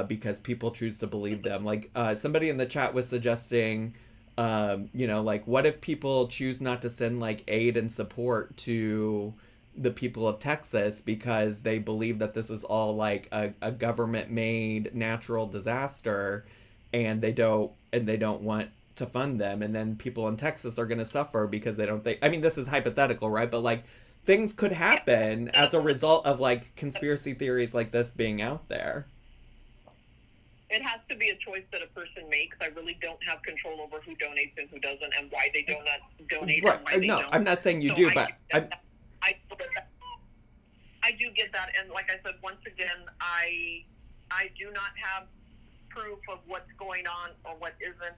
because people choose to believe them. Like somebody in the chat was suggesting you know, like what if people choose not to send like aid and support to the people of Texas because they believe that this was all like a government made natural disaster, and they don't want to fund them, and then people in Texas are going to suffer because they don't think, I mean this is hypothetical, right, but like things could happen as a result of like conspiracy theories like this being out there. It has to be a choice that a person makes. I really don't have control over who donates and who doesn't, and why they do not donate. Right. And why they No, don't. I'm not saying you So do, I but do get that, and like I said, once again, I do not have proof of what's going on or what isn't.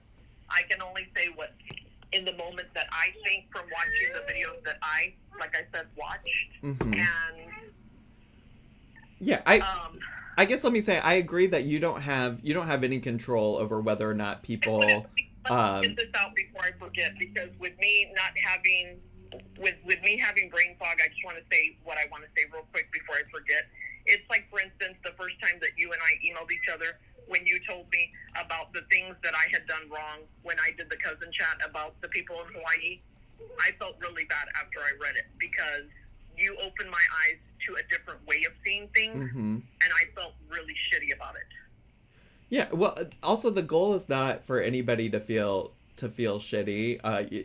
I can only say what in the moment that I think from watching the videos that I, like I said, watched. Mm-hmm. And yeah, I guess let me say I agree that you don't have any control over whether or not people. Let's get this out before I forget, because with me not having, with me having brain fog, I just want to say what I want to say real quick before I forget. It's like, for instance, the first time that you and I emailed each other, when you told me about the things that I had done wrong when I did the cousin chat about the people in Hawaii. I felt really bad after I read it because you opened my eyes to a different way of seeing things, and I felt really shitty about it. Yeah, well, also the goal is not for anybody to feel shitty.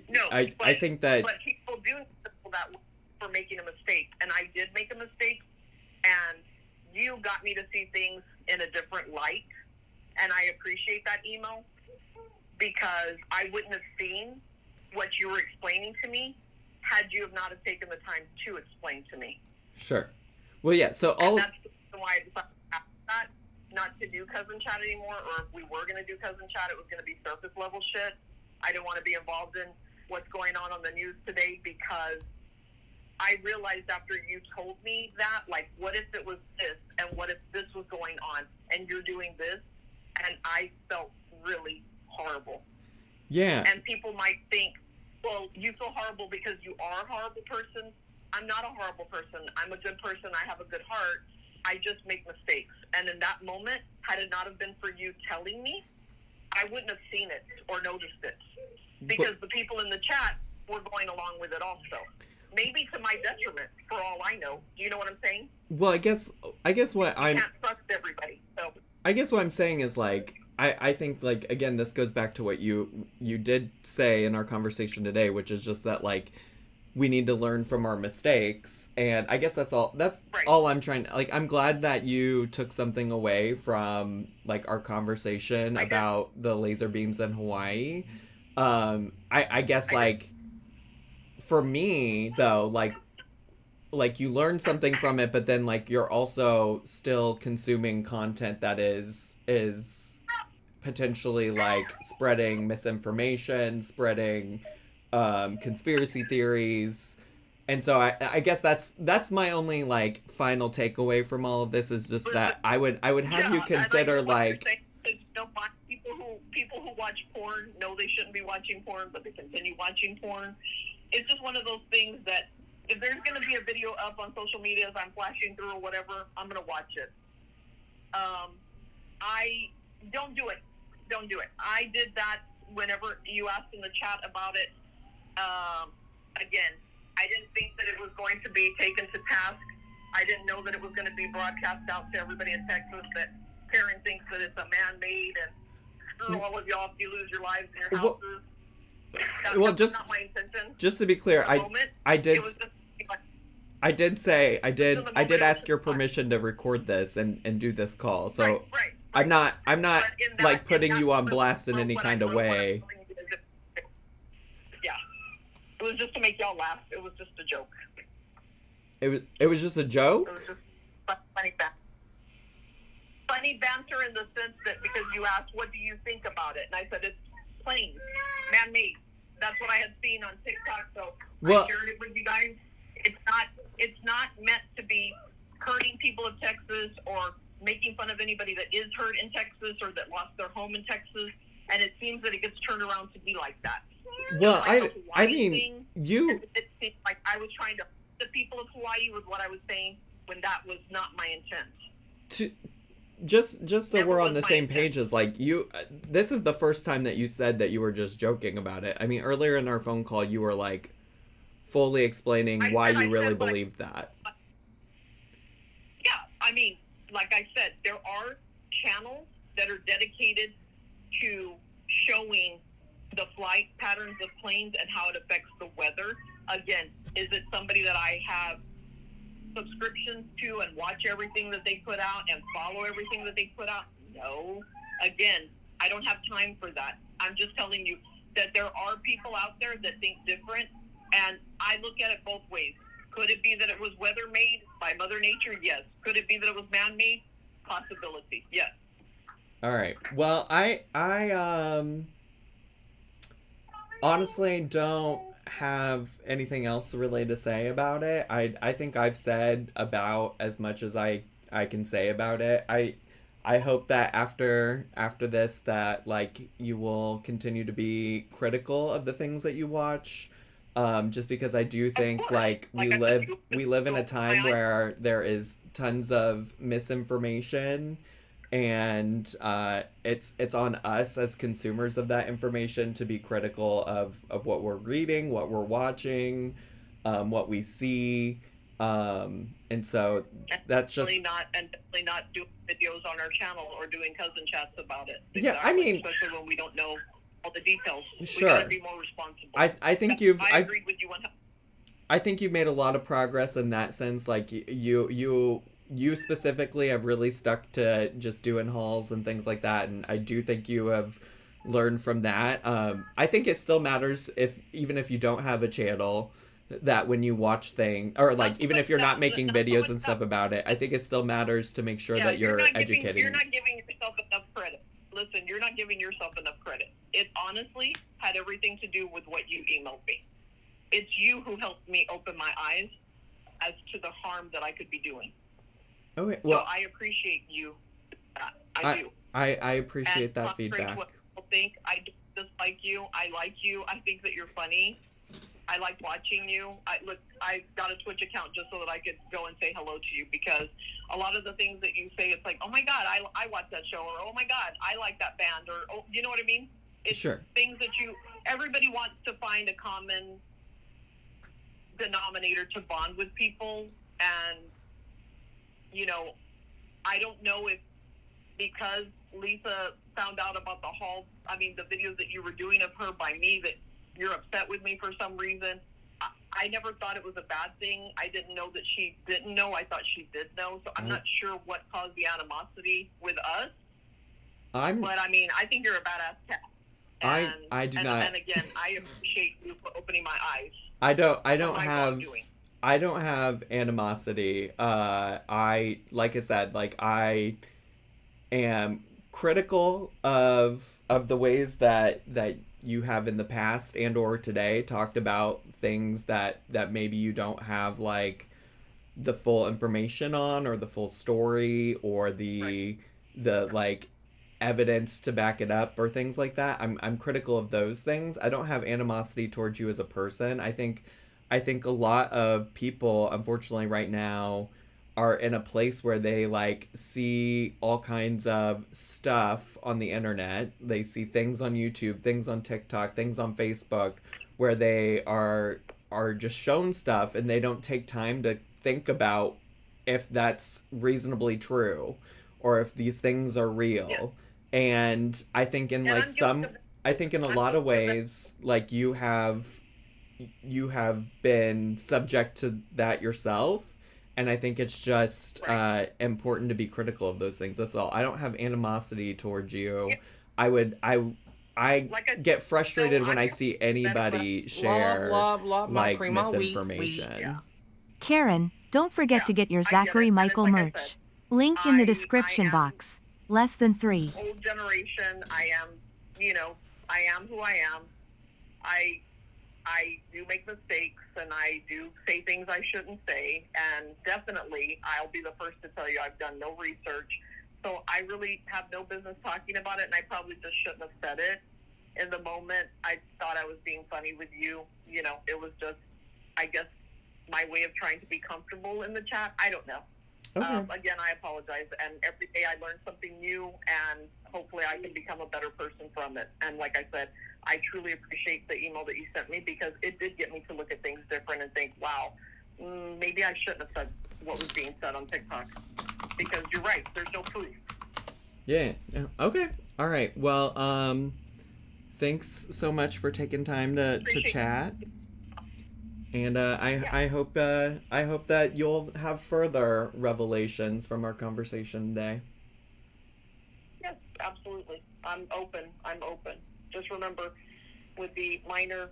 No, I think that... But people do feel that way for making a mistake, and I did make a mistake, and you got me to see things in a different light, and I appreciate that email because I wouldn't have seen what you were explaining to me had you have not have taken the time to explain to me. Sure. Well, yeah, so all... And that's the reason why I decided after that not to do cousin chat anymore, or if we were going to do cousin chat, it was going to be surface level shit. I didn't want to be involved in what's going on the news today because I realized after you told me that, like, what if it was this, and what if this was going on, and you're doing this, and I felt really horrible. Yeah. And people might think, well, you feel horrible because you are a horrible person. I'm not a horrible person. I'm a good person. I have a good heart. I just make mistakes. And in that moment, had it not have been for you telling me, I wouldn't have seen it or noticed it. Because the people in the chat were going along with it also. Maybe to my detriment, for all I know. Do you know what I'm saying? Well, I guess what you can't trust everybody. So I guess what I'm saying is, like, I think, like, again, this goes back to what you did say in our conversation today, which is just that, like, we need to learn from our mistakes. And I guess that's all right. All I'm trying to, like, I'm glad that you took something away from, like, our conversation about the laser beams in Hawaii. I guess, like, for me, though, like you learn something from it, but then, like, you're also still consuming content that is potentially, like, spreading misinformation, spreading conspiracy theories. And so I guess that's my only, like, final takeaway from all of this is just that I would have you consider, like people who watch porn know they shouldn't be watching porn, but they continue watching porn. It's just one of those things that if there's going to be a video up on social media as I'm flashing through or whatever, I'm going to watch it. I don't do it. Don't do it. I did that whenever you asked in the chat about it. Again, I didn't think that it was going to be taken to task. I didn't know that it was going to be broadcast out to everybody in Texas that Karen thinks that it's a man-made and screw all of y'all if you lose your lives in your houses. That was not my intention. Just to be clear, I did ask your permission to record this and do this call. So right. I'm not like putting you on blast in any kind of way. Yeah. It was just to make y'all laugh. It was just a joke. It was just a joke? It was just funny banter. Funny banter in the sense that because you asked, what do you think about it? And I said, it's plain, man-made. That's what I had seen on TikTok, so I shared it with you guys. It's not meant to be hurting people of Texas or making fun of anybody that is hurt in Texas or that lost their home in Texas. And it seems that it gets turned around to be like that. Well, like I mean, it seems like I was trying to the people of Hawaii was what I was saying when that was not my intent. Just so we're on the same page as, like, you, this is the first time that you said that you were just joking about it. I mean, earlier in our phone call, you were, like, fully explaining why you really believed that. Yeah, I mean, like I said, there are channels that are dedicated to showing the flight patterns of planes and how it affects the weather. Again, is it somebody that I have subscriptions to and watch everything that they put out and follow everything that they put out? No. Again, I don't have time for that. I'm just telling you that there are people out there that think different, and I look at it both ways. Could it be that it was weather-made by Mother Nature? Yes. Could it be that it was man-made? Possibility. Yes. All right. Well, I honestly don't have anything else really to say about it. I think I've said about as much as I can say about it. I hope that after this that, like, you will continue to be critical of the things that you watch. Just because I do think, like, we live in a time where there is tons of misinformation, and it's on us as consumers of that information to be critical of what we're reading, what we're watching, what we see, and so that's just definitely not doing videos on our channel or doing cousin chats about it. Yeah, I mean, especially when we don't know all the details. Sure. We gotta be more responsible. I think I agreed with you 100%. I think you've made a lot of progress in that sense. Like you specifically have really stuck to just doing hauls and things like that, and I do think you have learned from that. I think it still matters even if you don't have a channel, that when you watch things, or like even if you're not making videos and stuff about it, I think it still matters to make sure that you're educating. You're not giving yourself enough credit. Listen, you're not giving yourself enough credit. It honestly had everything to do with what you emailed me. It's you who helped me open my eyes as to the harm that I could be doing. Okay, well, so I appreciate you. I do. I appreciate that feedback. What people think, I dislike you. I like you. I think that you're funny. I like watching you. I got a Twitch account just so that I could go and say hello to you, because a lot of the things that you say, it's like, oh my God, I watched that show, or oh my God, I like that band, or oh, you know what I mean? It's Sure. Things that everybody wants to find a common denominator to bond with people, and I don't know if because Lisa found out about the videos that you were doing of her by me, that you're upset with me for some reason. I never thought it was a bad thing. I didn't know that she didn't know. I thought she did know. So I'm not sure what caused the animosity with us. But I mean, I think you're a badass cat. I do not. And again, I appreciate you for opening my eyes. I don't have animosity. Like I said, like I am critical of the ways that you have in the past and or today talked about things that maybe you don't have like the full information on, or the full story, or the like evidence to back it up, or things like that. I'm critical of those things. I don't have animosity towards you as a person. I think a lot of people, unfortunately, right now are in a place where they like see all kinds of stuff on the internet. They see things on YouTube, things on TikTok, things on Facebook, where they are just shown stuff, and they don't take time to think about if that's reasonably true, or if these things are real. Yeah. And I think in like in a lot of ways, like you have been subject to that yourself. And I think it's just important to be critical of those things. That's all. I don't have animosity towards you. Yeah. I get frustrated when I see anybody share like misinformation. Yeah. Karen, don't forget to get your Zachary Michael merch. Link in the description box. Less than 3. Old generation. I am who I am. I do make mistakes, and I do say things I shouldn't say, and definitely I'll be the first to tell you I've done no research. So I really have no business talking about it, and I probably just shouldn't have said it. In the moment, I thought I was being funny with you. It was just, I guess, my way of trying to be comfortable in the chat. I don't know. Okay. Again, I apologize, and every day I learn something new, and hopefully I can become a better person from it. And like I said, I truly appreciate the email that you sent me, because it did get me to look at things different and think, wow, maybe I shouldn't have said what was being said on TikTok, because you're right, there's no proof. Yeah. Okay. All right. Well, thanks so much for taking time to chat. And I hope that you'll have further revelations from our conversation today. Yes, absolutely. I'm open. Just remember, with the minor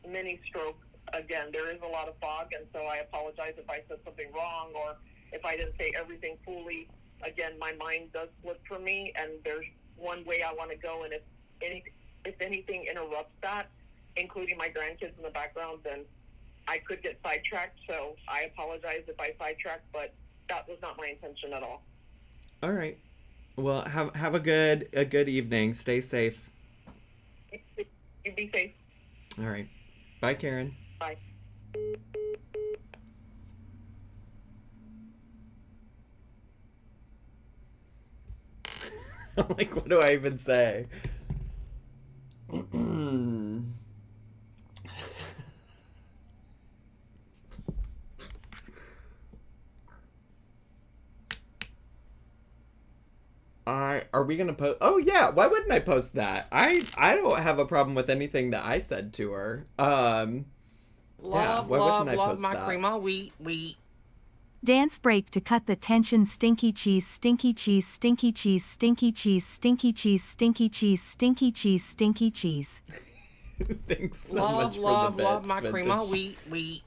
mini stroke, again, there is a lot of fog, and so I apologize if I said something wrong, or if I didn't say everything fully. Again, my mind does slip for me, and there's one way I want to go, and if anything interrupts that, including my grandkids in the background, then I could get sidetracked. So I apologize if I sidetracked, but that was not my intention at all. All right. Well, have a good evening. Stay safe. You be safe. All right. Bye, Karen. Bye. Like, what do I even say? Are we gonna post? Oh yeah, why wouldn't I post that? I don't have a problem with anything that I said to her. Yeah, Love, why wouldn't love, I love post my that? cream of wheat. Dance break to cut the tension. Stinky cheese, stinky cheese, stinky cheese, stinky cheese, stinky cheese, stinky cheese, stinky cheese, stinky cheese. Thanks so Love, much for the love, love bits, my cream of vintage. wheat.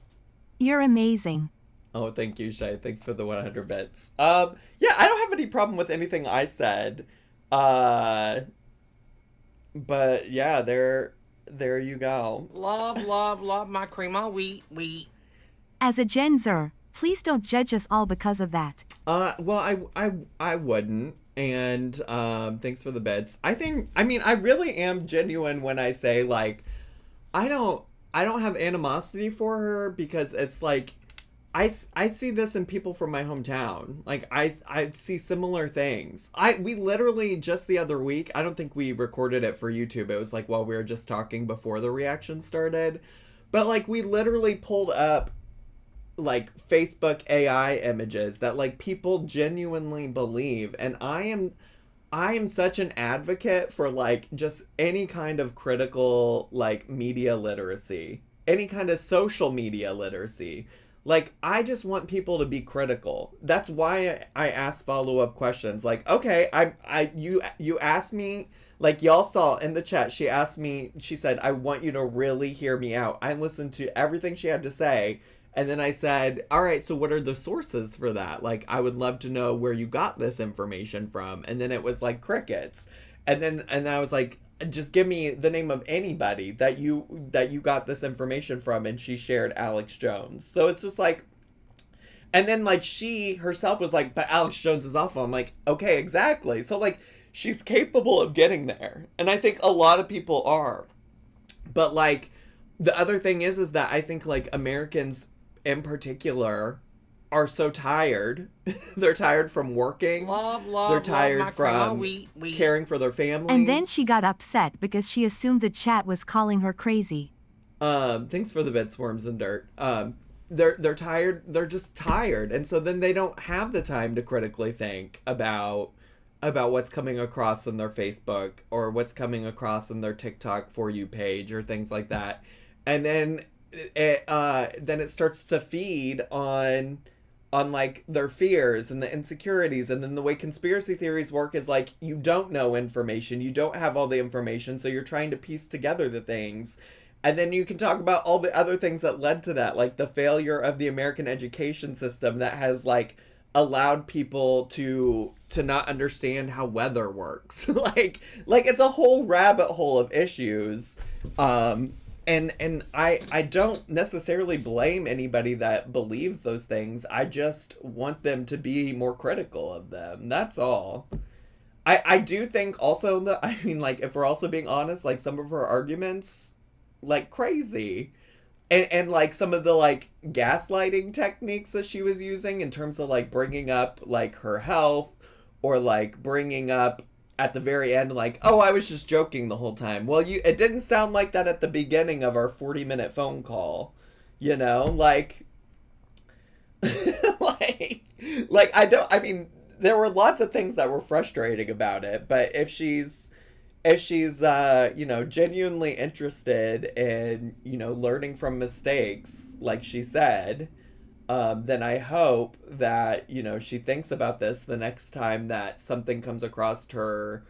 You're amazing. Oh, thank you, Shay. Thanks for the 100 bits. Yeah, I don't have any problem with anything I said. Uh, but yeah, there you go. Love, love, love my cream of wheat. As a Gen Zer, please don't judge us all because of that. Well, I wouldn't. And thanks for the bits. I mean, I really am genuine when I say like I don't have animosity for her because it's like I see this in people from my hometown. Like I see similar things. We literally just the other week, I don't think we recorded it for YouTube. It was like while we were just talking before the reaction started. But like we literally pulled up like Facebook AI images that like people genuinely believe, and I am such an advocate for like just any kind of critical like media literacy, any kind of social media literacy. Like I just want people to be critical. That's why I ask follow-up questions. Like, okay, you asked me, like y'all saw in the chat, she asked me, she said, I want you to really hear me out. I listened to everything she had to say. And then I said, all right, so what are the sources for that? Like, I would love to know where you got this information from. And then it was like crickets. And I was like, just give me the name of anybody that you got this information from. And she shared Alex Jones. So it's just like, and then like she herself was like, but Alex Jones is awful. I'm like, okay, exactly. So like, she's capable of getting there. And I think a lot of people are. But like, the other thing is that I think like Americans in particular are so tired. They're tired from working. Love, love, They're tired love my cream of from wheat. caring for their families. And then she got upset because she assumed the chat was calling her crazy. Thanks for the bits, worms and dirt. They're tired. They're just tired, and so then they don't have the time to critically think about what's coming across on their Facebook or what's coming across on their TikTok For You page or things like that. And then it starts to feed on like their fears and the insecurities. And then the way conspiracy theories work is like you don't know information, you don't have all the information, so you're trying to piece together the things. And then you can talk about all the other things that led to that, like the failure of the American education system that has like allowed people to not understand how weather works. like it's a whole rabbit hole of issues. And I don't necessarily blame anybody that believes those things. I just want them to be more critical of them. That's all. I do think also that, I mean, like, if we're also being honest, like, some of her arguments, like, crazy. And like, some of the, like, gaslighting techniques that she was using in terms of, like, bringing up, like, her health or, like, bringing up at the very end, like, oh, I was just joking the whole time. Well, it didn't sound like that at the beginning of our 40-minute phone call, you know, like, I mean, there were lots of things that were frustrating about it, but if she's, you know, genuinely interested in, you know, learning from mistakes, like she said, then I hope that, you know, she thinks about this the next time that something comes across her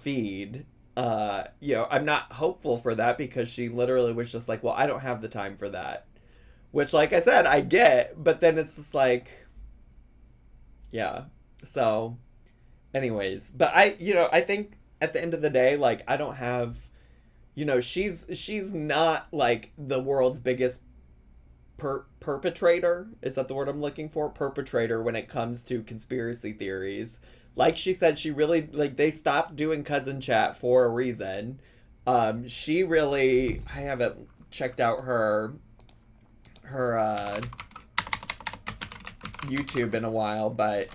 feed. You know, I'm not hopeful for that because she literally was just like, well, I don't have the time for that. Which, like I said, I get, but then it's just like, yeah. So, anyways, but you know, I think at the end of the day, like, I don't have, you know, she's not like the world's biggest perpetrator. Is that the word I'm looking for? Perpetrator when it comes to conspiracy theories. Like she said, she really, like, they stopped doing cousin chat for a reason. She really, I haven't checked out her YouTube in a while, but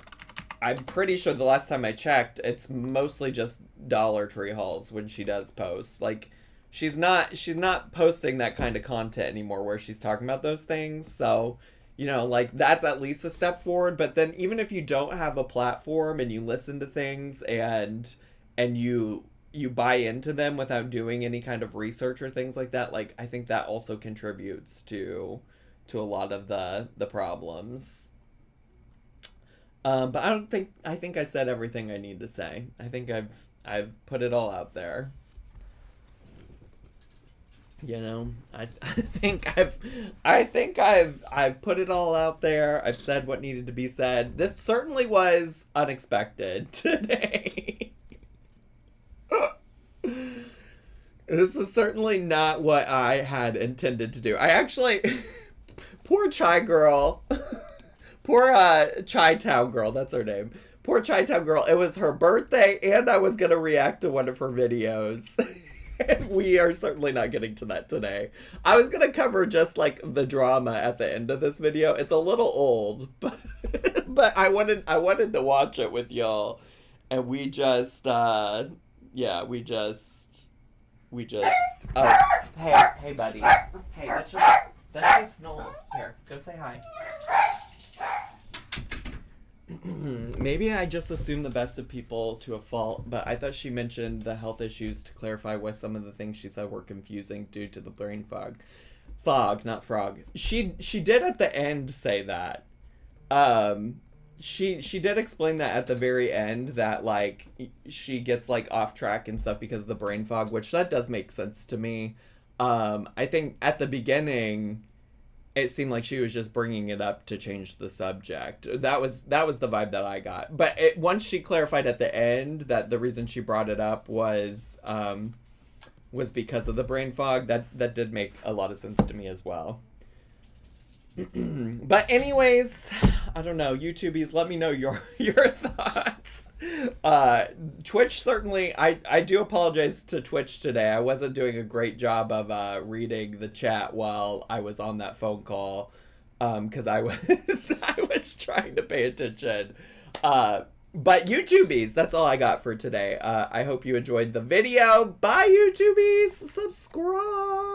I'm pretty sure the last time I checked, it's mostly just Dollar Tree hauls when she does post. Like, she's not posting that kind of content anymore where she's talking about those things. So, like, that's at least a step forward. But then even if you don't have a platform and you listen to things and you buy into them without doing any kind of research or things like that, like, I think that also contributes to a lot of the problems. But I think I said everything I need to say. I think I've put it all out there. I think I've put it all out there. I've said what needed to be said. This certainly was unexpected today. This is certainly not what I had intended to do. I actually poor Chai girl. Poor Chai Town girl, that's her name. Poor Chai Town girl. It was her birthday and I was going to react to one of her videos. And we are certainly not getting to that today. I was going to cover just like the drama at the end of this video. It's a little old, but I wanted to watch it with y'all. And we just oh, hey buddy. Hey, that's just Noel. Here, go say hi. Maybe I just assumed the best of people to a fault, but I thought she mentioned the health issues to clarify why some of the things she said were confusing due to the brain fog. Fog, not frog. She did at the end say that. She did explain that at the very end, that like she gets like off track and stuff because of the brain fog, which that does make sense to me. I think at the beginning it seemed like she was just bringing it up to change the subject. That was the vibe that I got. But once she clarified at the end that the reason she brought it up was because of the brain fog, that did make a lot of sense to me as well. But anyways, I don't know, YouTubies, let me know your thoughts. Twitch, certainly, I do apologize to Twitch today. I wasn't doing a great job of reading the chat while I was on that phone call, because I was trying to pay attention. But YouTubies, that's all I got for today. I hope you enjoyed the video. Bye, YouTubies. Subscribe.